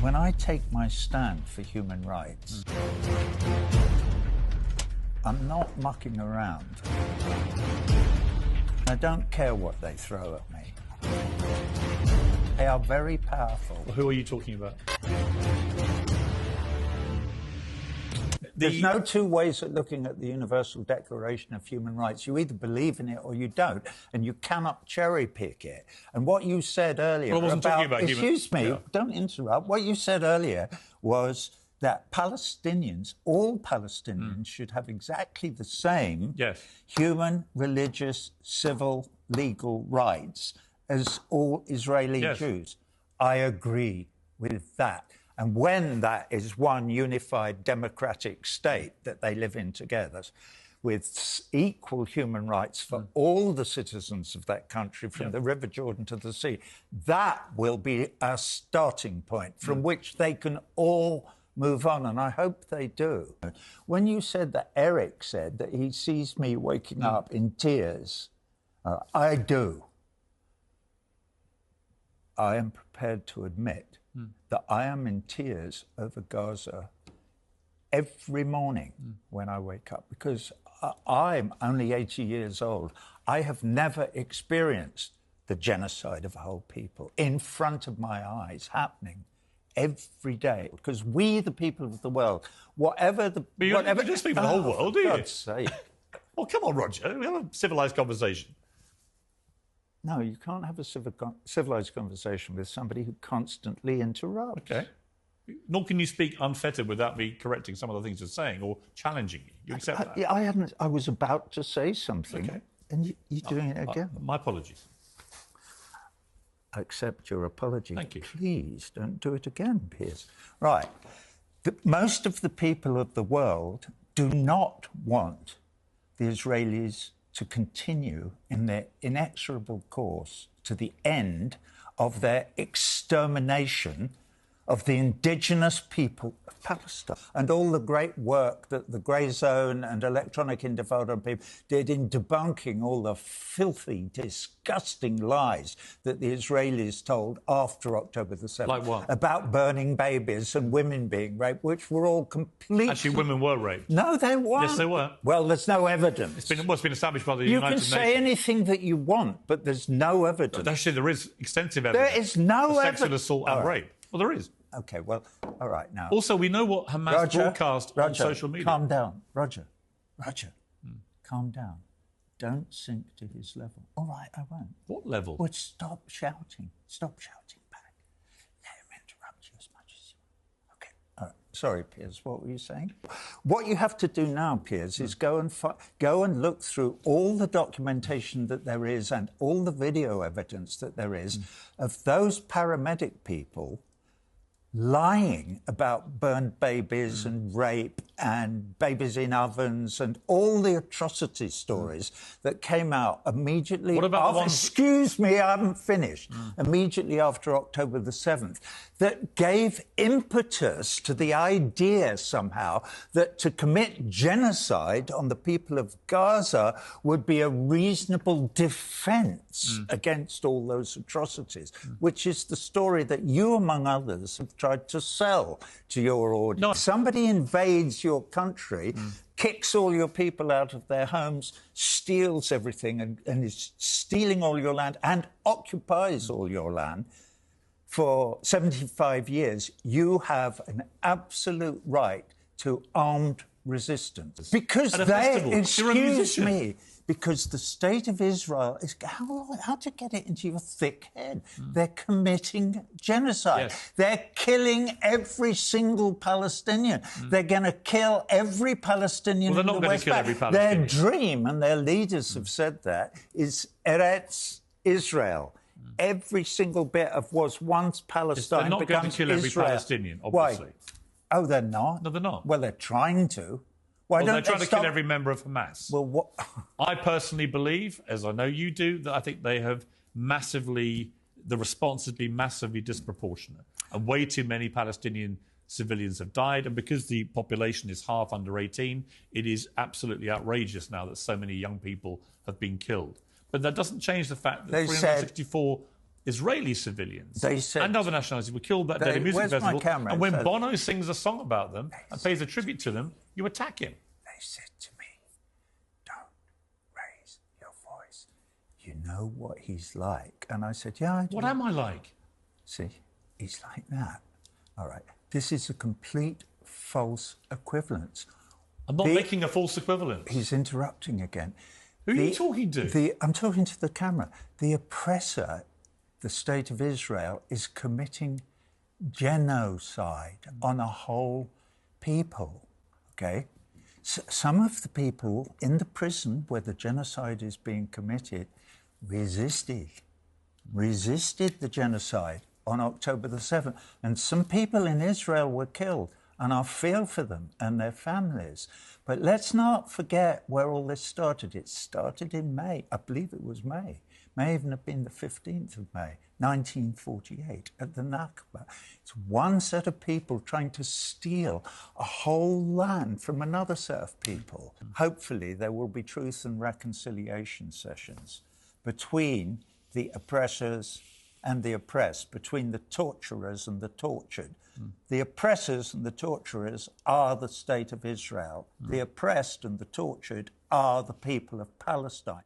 When I take my stand for human rights, I'm not mucking around. I don't care what they throw at me. They are very powerful. Well, who are you talking about? There's no two ways of looking at the Universal Declaration of Human Rights. You either believe in it or you don't, and you cannot cherry-pick it. And what you said earlier well, I wasn't talking about excuse me, yeah. Don't interrupt. What you said earlier was that Palestinians, all Palestinians, should have exactly the same human, religious, civil, legal rights as all Israeli Jews. I agree with that. And when that is one unified democratic state that they live in together with equal human rights for all the citizens of that country, from the River Jordan to the sea, that will be a starting point from which they can all move on, and I hope they do. When you said that Eric said that he sees me waking up in tears, I do. I am prepared to admit that I am in tears over Gaza every morning when I wake up, because I'm only 80 years old. I have never experienced the genocide of a whole people in front of my eyes happening every day, because we, the people of the world, whatever the... But you don't speak for the whole world, do you? For God's sake. Well, come on, Roger. We have a civilised conversation. No, you can't have a civilised conversation with somebody who constantly interrupts. OK. Nor can you speak unfettered without me correcting some of the things you're saying or challenging you. You accept that? I was about to say something, and you're doing it again. My apologies. I accept your apology. Thank you. Please don't do it again, Piers. Right. Most of the people of the world do not want the Israelis to continue in their inexorable course to the end of their extermination of the indigenous people of Palestine, and all the great work that the Grey Zone and Electronic Intifada people did in debunking all the filthy, disgusting lies that the Israelis told after October the 7th. Like what? About burning babies and women being raped, which were all completely... Actually, women were raped. No, they weren't. Yes, they were. Well, there's no evidence. It's been established by the United Nations. You can say anything that you want, but there's no evidence. But actually, there is extensive evidence. There is no evidence. Sexual assault and rape. Well, there is. OK, well, all right, now... Also, we know what Hamas broadcast on social media. Calm down. Roger, calm down. Don't sink to his level. All right, I won't. What level? Well, stop shouting. Stop shouting back. Let him interrupt you as much as you want. OK, all right. Sorry, Piers, what were you saying? What you have to do now, Piers, is go and look through all the documentation that there is and all the video evidence that there is of those paramedic people lying about burned babies and rape and babies in ovens and all the atrocity stories that came out immediately... What about the ones... Excuse me, I haven't finished. Immediately after October the 7th, that gave impetus to the idea somehow that to commit genocide on the people of Gaza would be a reasonable defence against all those atrocities, which is the story that you, among others, have tried to sell to your audience. No. Somebody invades your country, kicks all your people out of their homes, steals everything and is stealing all your land and occupies all your land for 75 years. You have an absolute right to armed resistance. Because excuse me, because the state of Israel is... How to get it into your thick head? They're committing genocide. Yes. They're killing every single Palestinian. They're going to kill every Palestinian Well, they're in not the going West to kill Bank. every Palestinian. Their dream, and their leaders have said that, is Eretz Israel. Every single bit of was once Palestine they're not becomes going to kill every Israel. Palestinian, obviously. Why? Oh, they're not? No, they're not. Well, they're trying to. Why don't they're trying they to kill every member of Hamas. Well, what... I personally believe, as I know you do, that I think they have the response has been massively disproportionate. And way too many Palestinian civilians have died. And because the population is half under 18, it is absolutely outrageous now that so many young people have been killed. But that doesn't change the fact that 364 Israeli civilians They said, and other nationalities were killed that day at a music festival. Camera? And when Bono sings a song about them and pays a tribute to them, you attack him. They said to me, don't raise your voice. You know what he's like. And I said, yeah, I do. What am I like? See, he's like that. All right. This is a complete false equivalence. I'm not making a false equivalence. He's interrupting again. Who are you talking to? I'm talking to the camera. The oppressor, the state of Israel, is committing genocide on a whole people, okay? Some of the people in the prison where the genocide is being committed resisted the genocide on October the 7th. And some people in Israel were killed, and I feel for them and their families. But let's not forget where all this started. It started in May. I believe it was May. May even have been the 15th of May, 1948, at the Nakba. It's one set of people trying to steal a whole land from another set of people. Hopefully, there will be truth and reconciliation sessions between the oppressors and the oppressed, between the torturers and the tortured. The oppressors and the torturers are the state of Israel. The oppressed and the tortured are the people of Palestine.